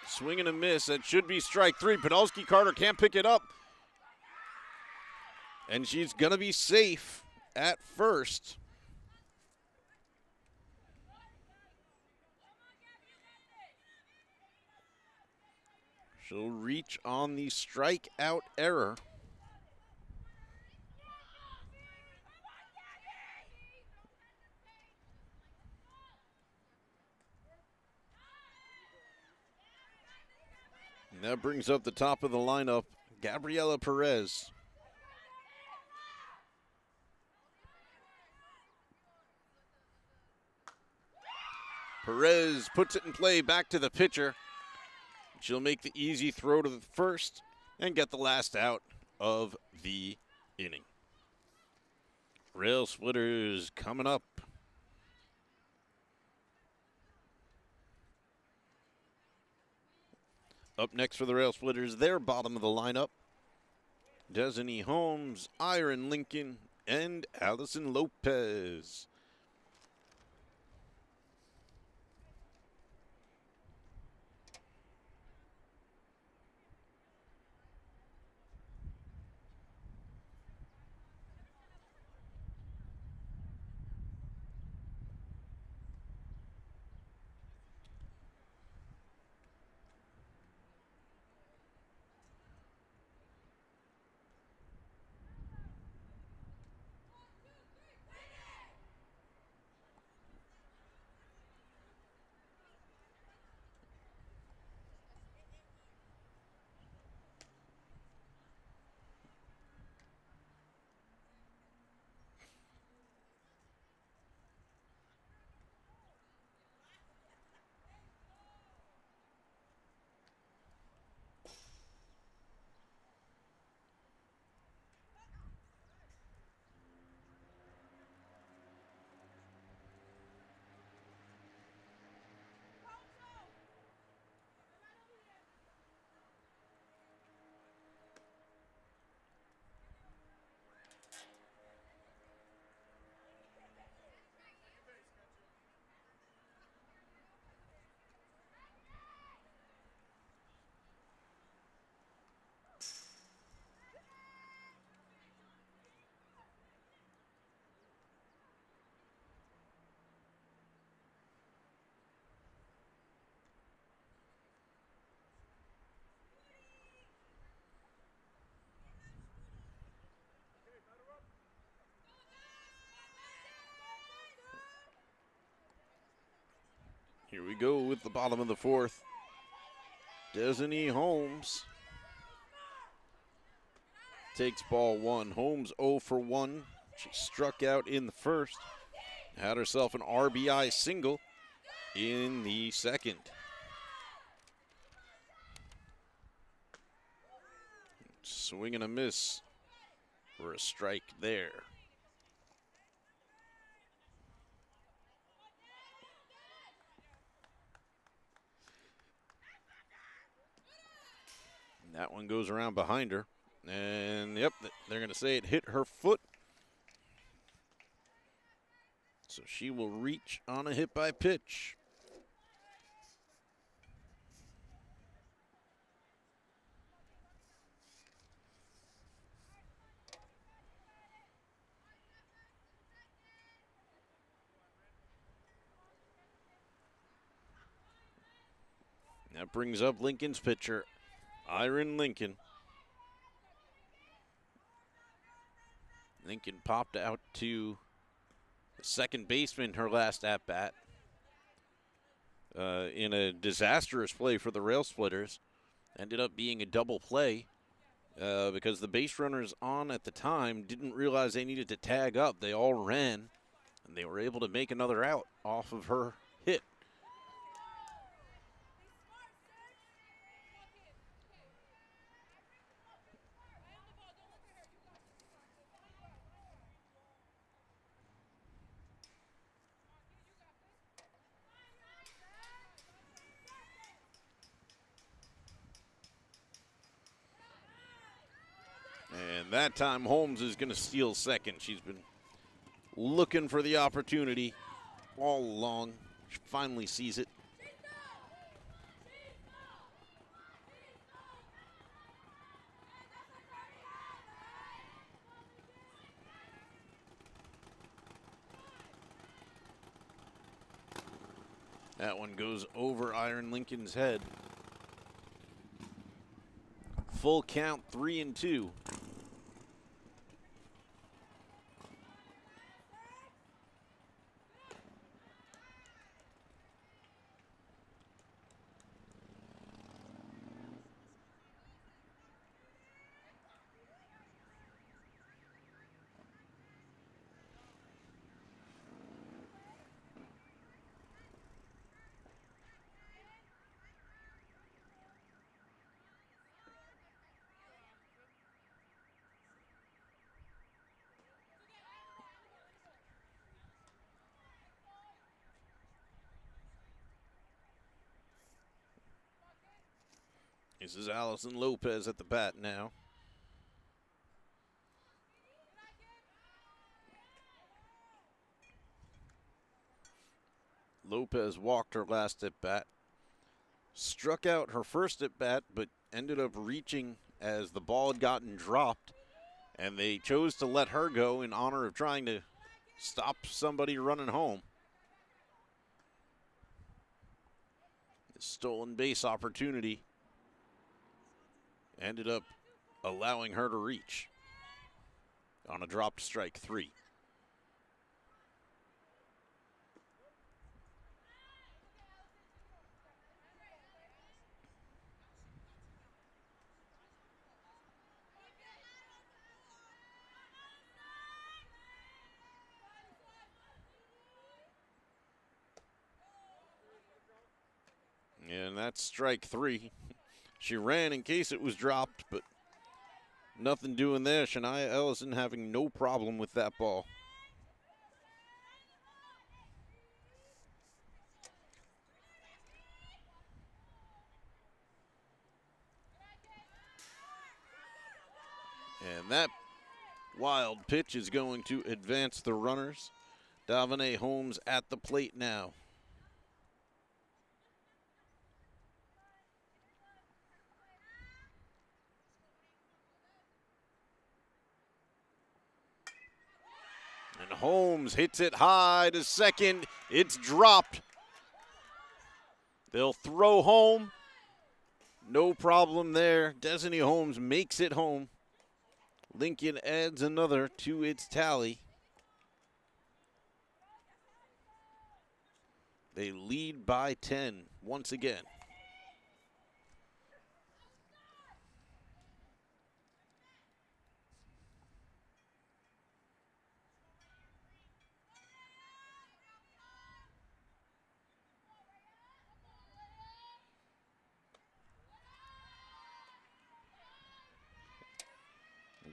Swing and a miss. That should be strike three. Podolski Carter can't pick it up. And she's going to be safe at first. She'll reach on the strikeout error. And that brings up the top of the lineup, Gabriela Perez. Perez puts it in play back to the pitcher. She'll make the easy throw to the first and get the last out of the inning. Railsplitters coming up. Up next for the Railsplitters, their bottom of the lineup, Desiree Holmes, Iron Lincoln, and Allison Lopez. Here we go with the bottom of the fourth. Desiree Holmes takes ball one. Holmes 0 for 1. She struck out in the first. Had herself an RBI single in the second. Swing and a miss for a strike there. That one goes around behind her. And, yep, they're going to say it hit her foot. So she will reach on a hit by pitch. That brings up Lincoln's pitcher, Iron Lincoln. Lincoln popped out to the second baseman her last at-bat in a disastrous play for the Railsplitters. Ended up being a double play because the base runners on at the time didn't realize they needed to tag up. They all ran, and they were able to make another out off of her hit. And that time Holmes is going to steal second. She's been looking for the opportunity all along. She finally sees it. That one goes over Iron Lincoln's head. Full count, 3-2. This is Allison Lopez at the bat now. Lopez walked her last at bat. Struck out her first at bat, but ended up reaching as the ball had gotten dropped. And they chose to let her go in honor of trying to stop somebody running home. The stolen base opportunity ended up allowing her to reach on a dropped strike 3. And that's strike 3. She ran in case it was dropped, but nothing doing there. Shania Ellison having no problem with that ball. And that wild pitch is going to advance the runners. Davine Holmes at the plate now. And Holmes hits it high to second. It's dropped. They'll throw home. No problem there. Destiny Holmes makes it home. Lincoln adds another to its tally. They lead by 10 once again.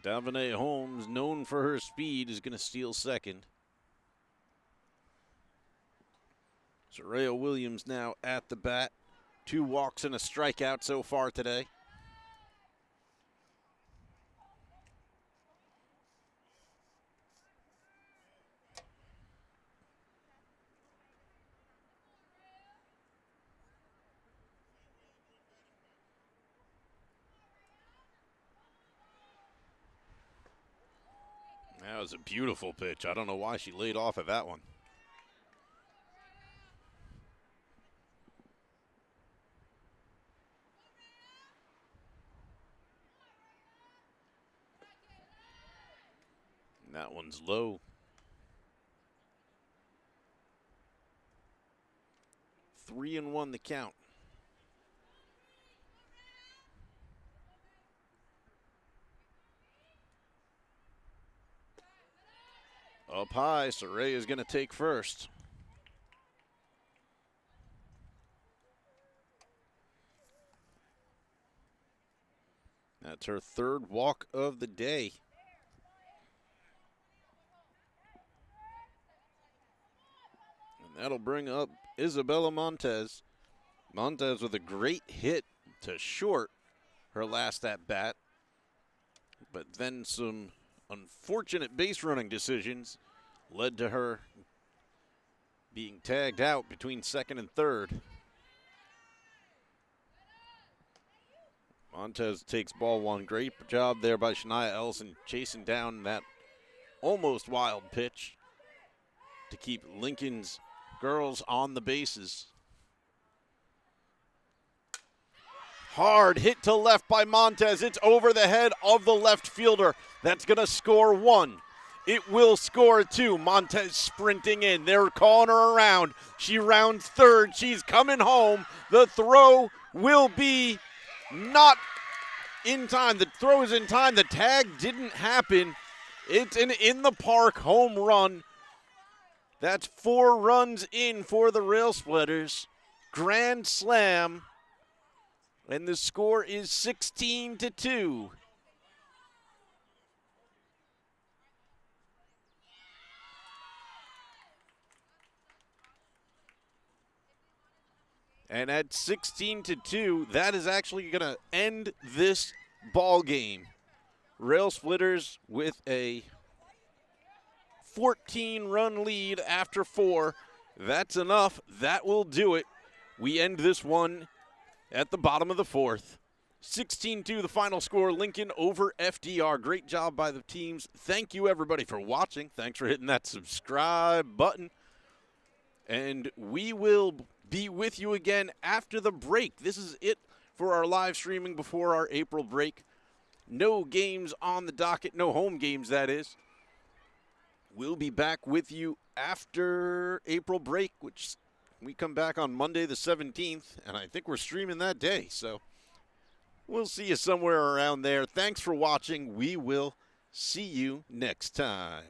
Davine Holmes, known for her speed, is going to steal second. Soraya Williams now at the bat. 2 walks and a strikeout so far today. That was a beautiful pitch. I don't know why she laid off of that one. And that one's low. 3-1 the count. Up high, Soraya is going to take first. That's her 3rd walk of the day. And that'll bring up Isabella Montez. Montez with a great hit to short her last at bat. But then some unfortunate base running decisions led to her being tagged out between second and third. Montez takes ball one. Great job there by Shania Ellison chasing down that almost wild pitch to keep Lincoln's girls on the bases. Hard hit to left by Montez. It's over the head of the left fielder. That's going to score one. It will score two. Montez sprinting in. They're calling her around. She rounds third. She's coming home. The throw will be not in time. The throw is in time. The tag didn't happen. It's an in-the-park home run. That's 4 runs in for the Railsplitters. Grand slam. And the score is 16-2. And at 16-2, that is actually going to end this ball game. Railsplitters with a 14-run lead after 4. That's enough. That will do it. We end this one at the bottom of the 4th. 16-2 the final score. Lincoln over FDR. Great job by the teams. Thank you, everybody, for watching. Thanks for hitting that subscribe button. And we will be with you again after the break. This is it for our live streaming before our April break. No games on the docket. No home games, that is. We'll be back with you after April break, which we come back on Monday the 17th, and I think we're streaming that day. So we'll see you somewhere around there. Thanks for watching. We will see you next time.